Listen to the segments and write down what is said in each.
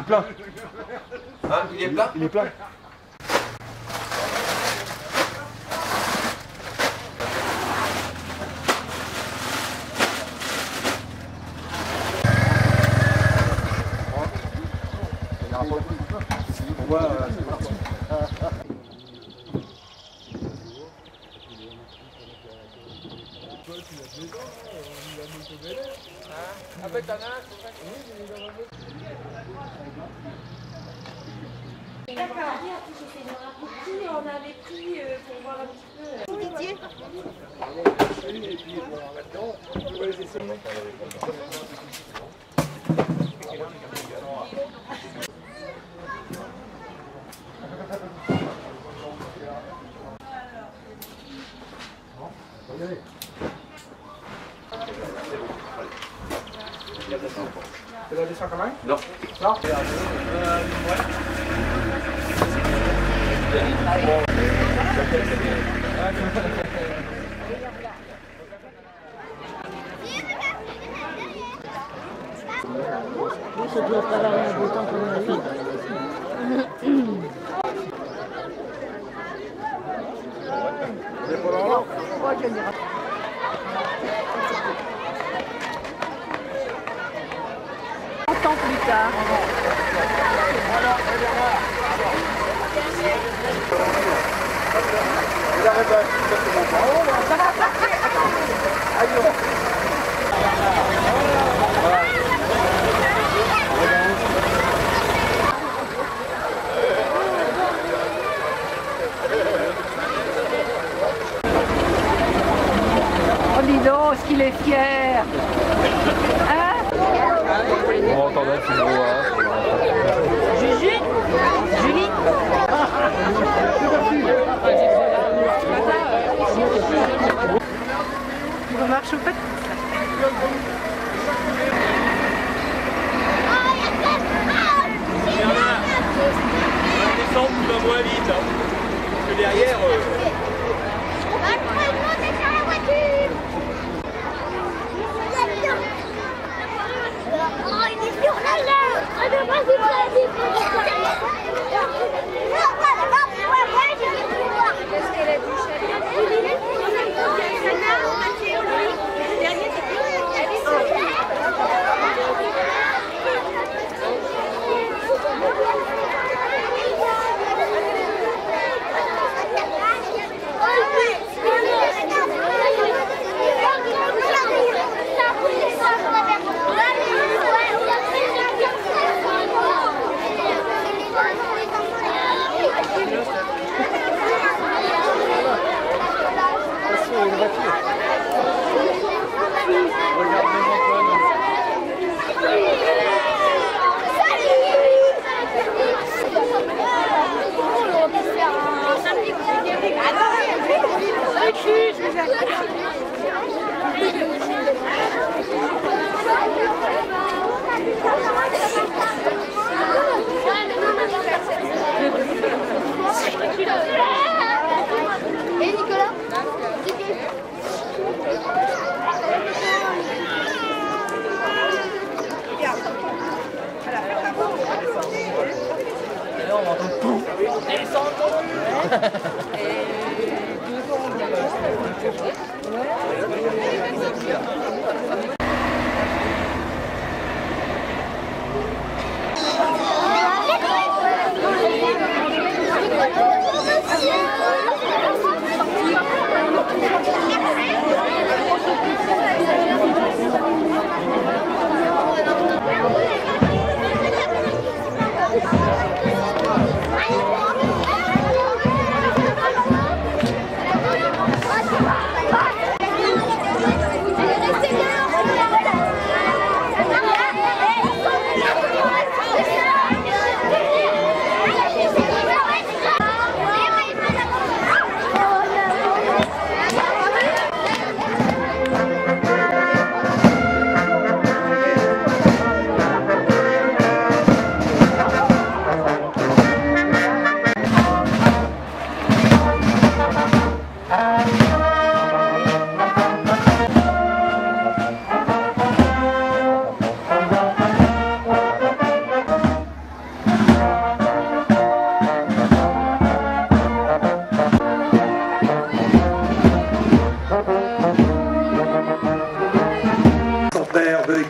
plein. Hein, il est plein? Il est plein. On voit, c'est parti. D'accord. On avait pris pour voir un petit peu. Didier. Tu la descends quand même? Non. Non? Ça doit pas avoir un beau temps comme on a fait. Longtemps plus tard. Oh dis donc, est-ce qu'il est fier, hein? Bon, attendez, c'est gros, Juju? Julie? On marche au fait. Bernard, on va descendre, tu vas moins vite. Parce que derrière... Et Nicolas? on entend tout. Restez bien.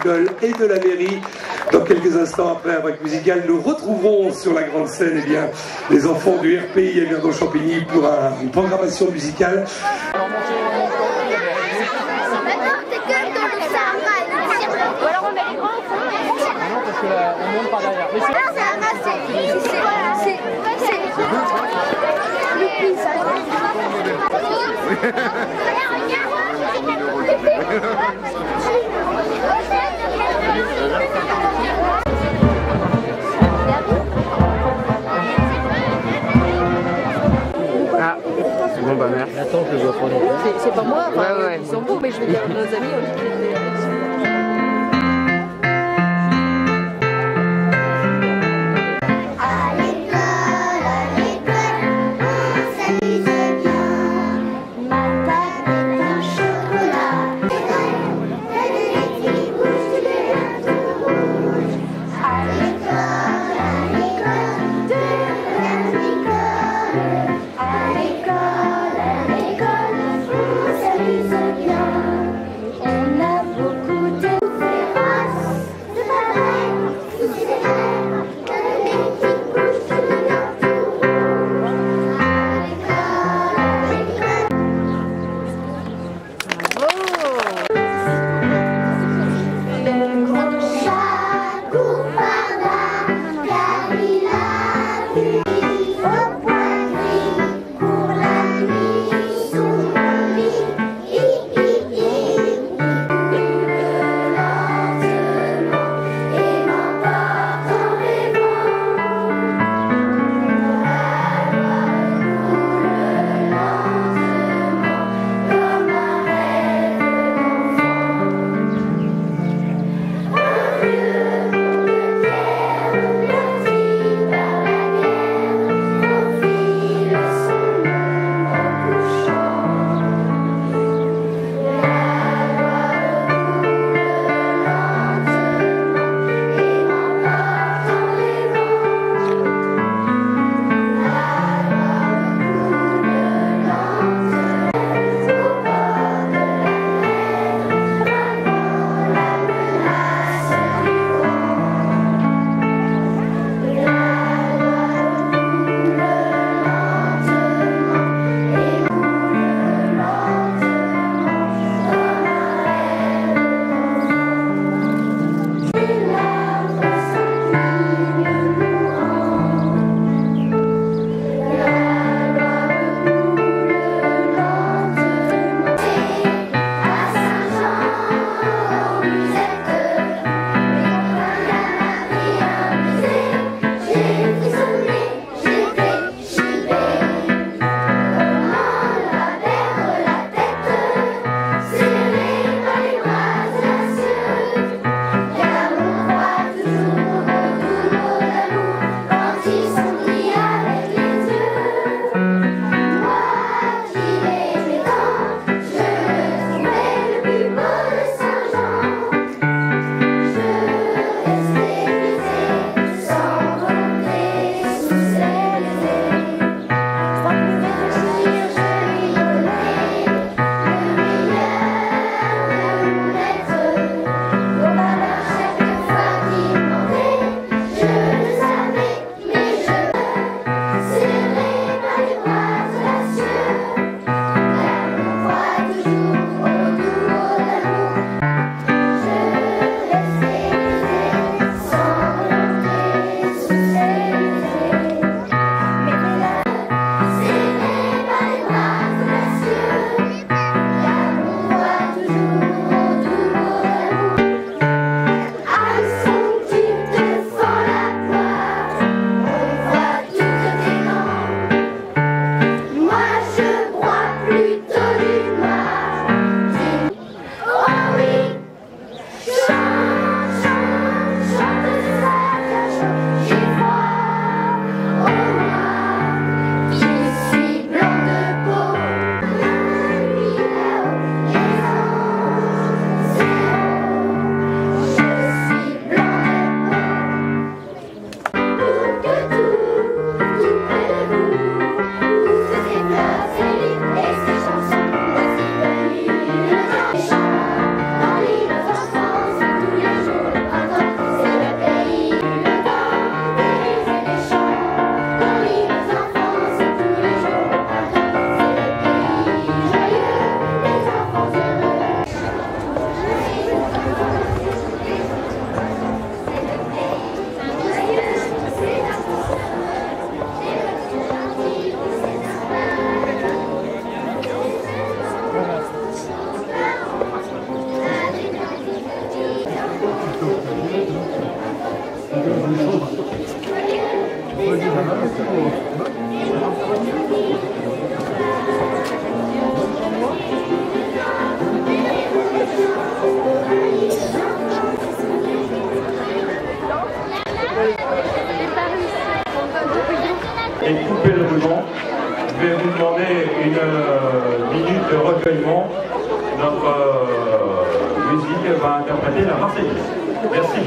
l'école et de la mairie. Dans quelques instants après un break musical, nous retrouverons sur la grande scène les enfants du RPI à Verdon-Champigny pour une programmation musicale. Ou alors on met les grands au fond. Non, parce que là, on monte par derrière. Mais Alors c'est un masque. C'est le paysage. Ah, bon bah merci. attends, je le vois pas. C'est pas moi, enfin, Ouais, ouais. ils sont beaux, mais je veux dire, nos amis, on dit qu'ils étaient... On a beaucoup je vais vous demander une minute de recueillement. Notre musique va interpréter la Marseillaise. Merci.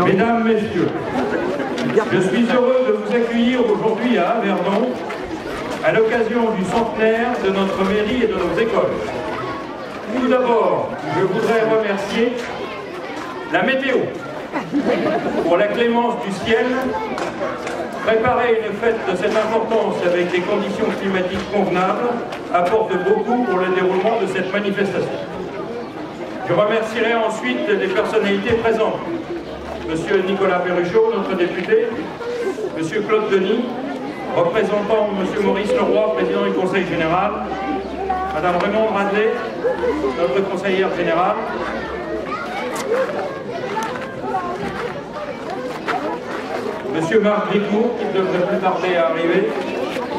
Mesdames, Messieurs, je suis heureux de vous accueillir aujourd'hui à Averdon à l'occasion du centenaire de notre mairie et de nos écoles. Tout d'abord, je voudrais remercier la météo pour la clémence du ciel. Préparer une fête de cette importance avec des conditions climatiques convenables apporte beaucoup pour le déroulement de cette manifestation. Je remercierai ensuite les personnalités présentes. Monsieur Nicolas Perruchot, notre député, Monsieur Claude Denis, représentant Monsieur Maurice Leroy, président du Conseil général, Madame Raymond Radley, notre conseillère générale, Monsieur Marc Bricourt, qui ne devrait plus tarder à arriver,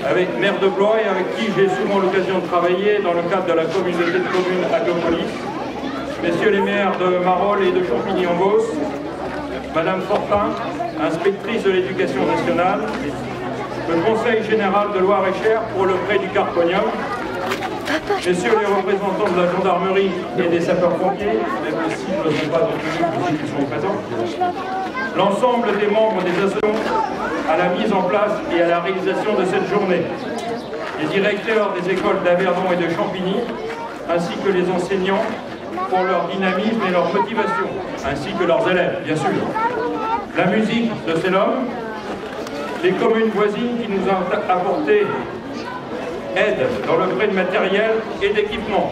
avec maire de Blois et avec qui j'ai souvent l'occasion de travailler dans le cadre de la communauté de communes Aglopolis, Messieurs les maires de Marolles et de Champigny-en-Beauce, Madame Fortin, inspectrice de l'éducation nationale, le Conseil général de Loire-et-Cher pour le prêt du Carponium, Messieurs les représentants de la gendarmerie et des sapeurs-pompiers, même si je ne sais pas dans tous qui sont présents, l'ensemble des membres des associations à la mise en place et à la réalisation de cette journée, les directeurs des écoles d'Averdon et de Champigny, ainsi que les enseignants pour leur dynamisme et leur motivation, ainsi que leurs élèves, bien sûr. La musique de Célum, les communes voisines qui nous ont apporté aide dans le prêt de matériel et d'équipement,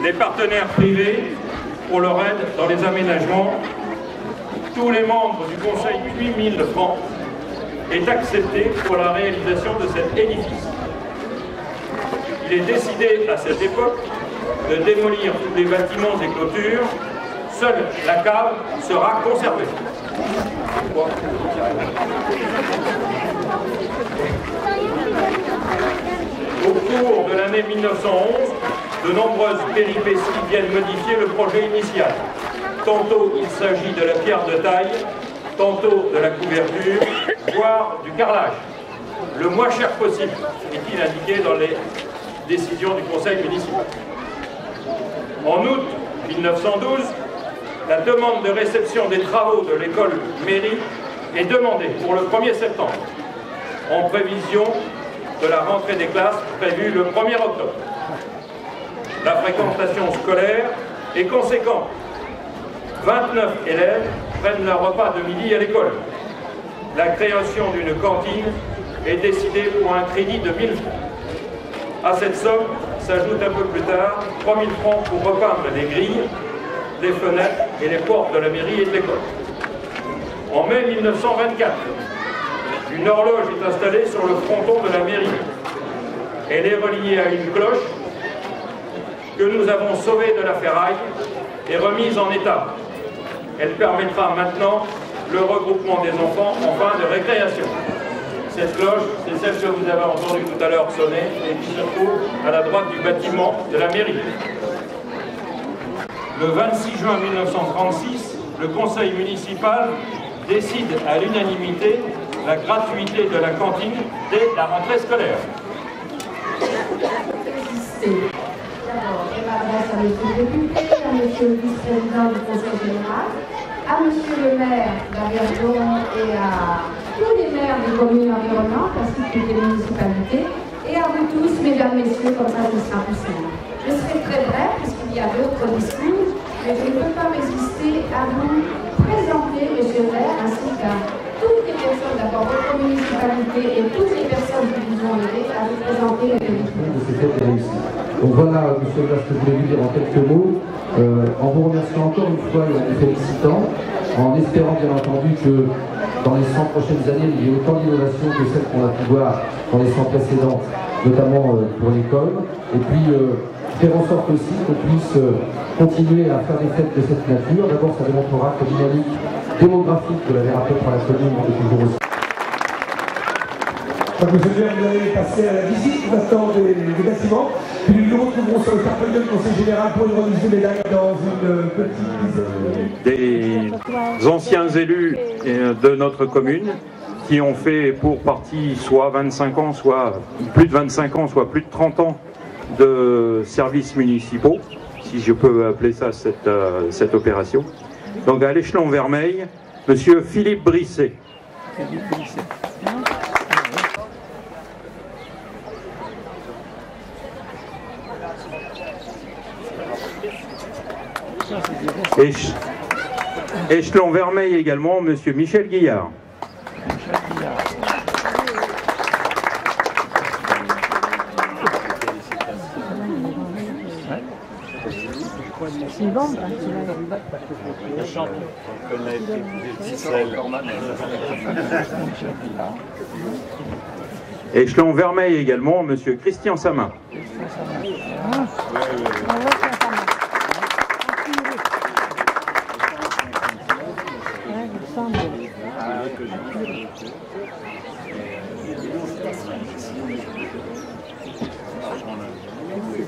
les partenaires privés pour leur aide dans les aménagements, tous les membres du Conseil, 8 000 francs est accepté pour la réalisation de cet édifice. Il est décidé à cette époque de démolir tous les bâtiments et clôtures, seule la cave sera conservée. Au cours de l'année 1911, de nombreuses péripéties viennent modifier le projet initial. Tantôt il s'agit de la pierre de taille, tantôt de la couverture, voire du carrelage. Le moins cher possible, est-il indiqué dans les décisions du conseil municipal. En août 1912, la demande de réception des travaux de l'école mairie est demandée pour le 1er septembre, en prévision de la rentrée des classes prévue le 1er octobre. La fréquentation scolaire est conséquente. 29 élèves prennent leur repas de midi à l'école. La création d'une cantine est décidée pour un crédit de 1 000 francs. À cette somme s'ajoute un peu plus tard 3 000 francs pour repeindre les grilles, les fenêtres et les portes de la mairie et de l'école. En mai 1924, une horloge est installée sur le fronton de la mairie. Elle est reliée à une cloche que nous avons sauvée de la ferraille et remise en état. Elle permettra maintenant le regroupement des enfants en fin de récréation. Cette cloche, c'est celle que vous avez entendue tout à l'heure sonner et qui se trouve à la droite du bâtiment de la mairie. Le 26 juin 1936, le conseil municipal décide à l'unanimité la gratuité de la cantine dès la rentrée scolaire. D'abord, je m'adresse à monsieur le député, à monsieur le vice-président du conseil général, à monsieur le maire d'Averdon et à tous les maires des communes environnantes, ainsi que des municipalités, et à vous tous, mesdames, messieurs, comme ça ce sera plus simple. Je serai très bref puisqu'il y a d'autres discours, mais je ne peux pas résister à vous présenter M. le maire ainsi qu'à toutes les personnes, d'abord votre municipalité et toutes les personnes qui vous ont aidé à vous présenter les bénéfices. Donc voilà, monsieur le maire, ce que je voulais vous dire en quelques mots, en vous remerciant encore une fois et en vous félicitant, en espérant bien entendu que dans les 100 prochaines années, il y ait autant d'innovations que celles qu'on a pu voir dans les 100 précédentes, notamment pour l'école, et puis faire en sorte aussi qu'on puisse continuer à faire des fêtes de cette nature. D'abord, ça démontrera que la dynamique démographique de la Vérapet par la commune est toujours aussi. Donc, monsieur le maire, vous allez passer à la visite maintenant des bâtiments. Puis nous nous retrouverons sur le cercueil du Conseil général pour une remise de médailles dans une petite dizaine de minutes. Des anciens élus de notre commune qui ont fait pour partie soit 25 ans, soit plus de 25 ans, soit plus de 30 ans de services municipaux, si je peux appeler ça cette opération. Donc à l'échelon Vermeil, monsieur Philippe Brisset. Échelon Vermeil également, monsieur Michel Guillard. Échelon Vermeil également, monsieur Christian Samin.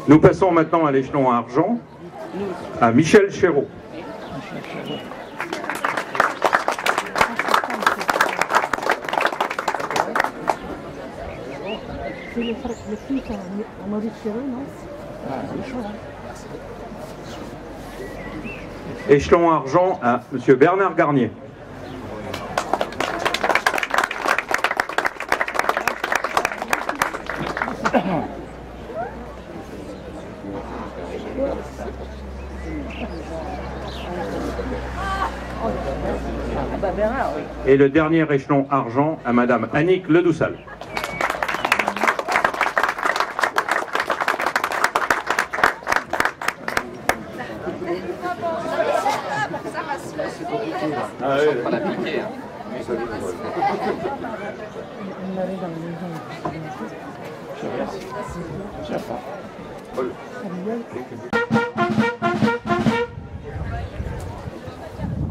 Nous passons maintenant à l'échelon argent, à Michel Chéreau. C'est le fils à Maurice Chéreau, non? Échelon argent à monsieur Bernard Garnier. Et le dernier échelon argent à madame Annick Ledoussal.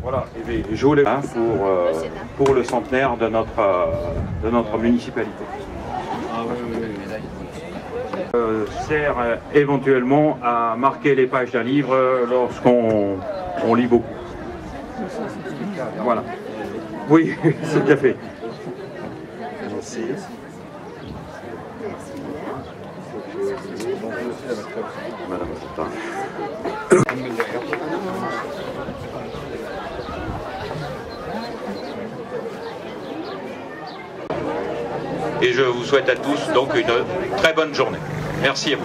Voilà, je voulais pour le centenaire de notre municipalité. Sert éventuellement à marquer les pages d'un livre lorsqu'on lit beaucoup. Voilà. Oui, c'est bien fait. Merci. Madame. Et je vous souhaite à tous donc une très bonne journée. Merci à vous.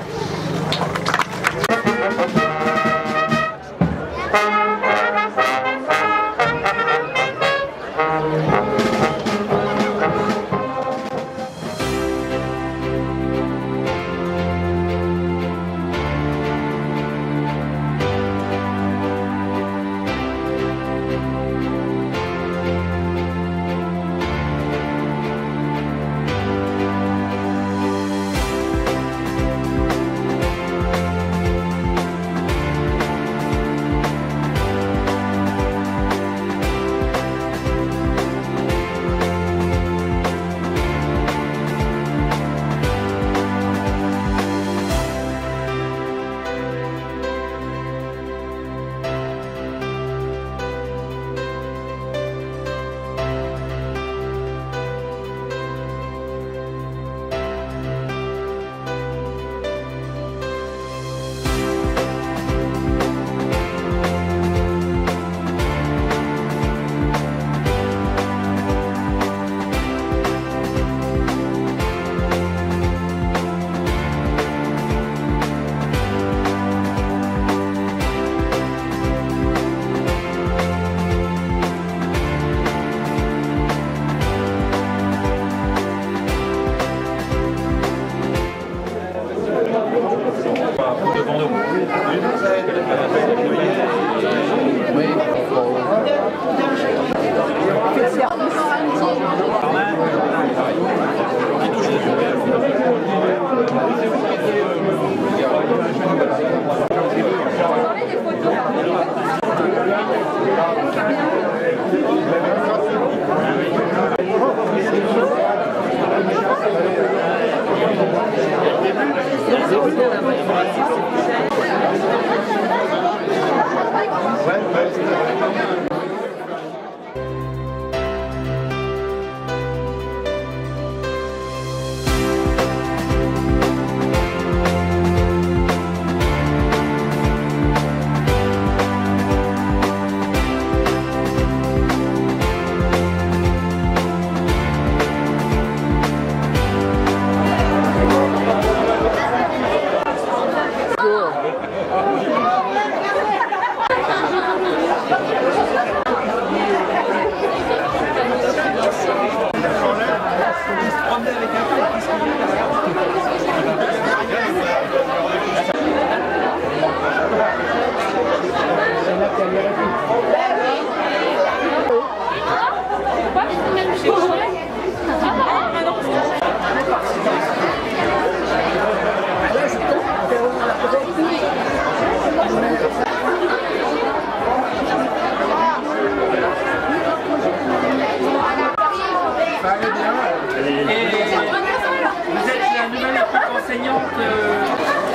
Et vous êtes la nouvelle équipe enseignante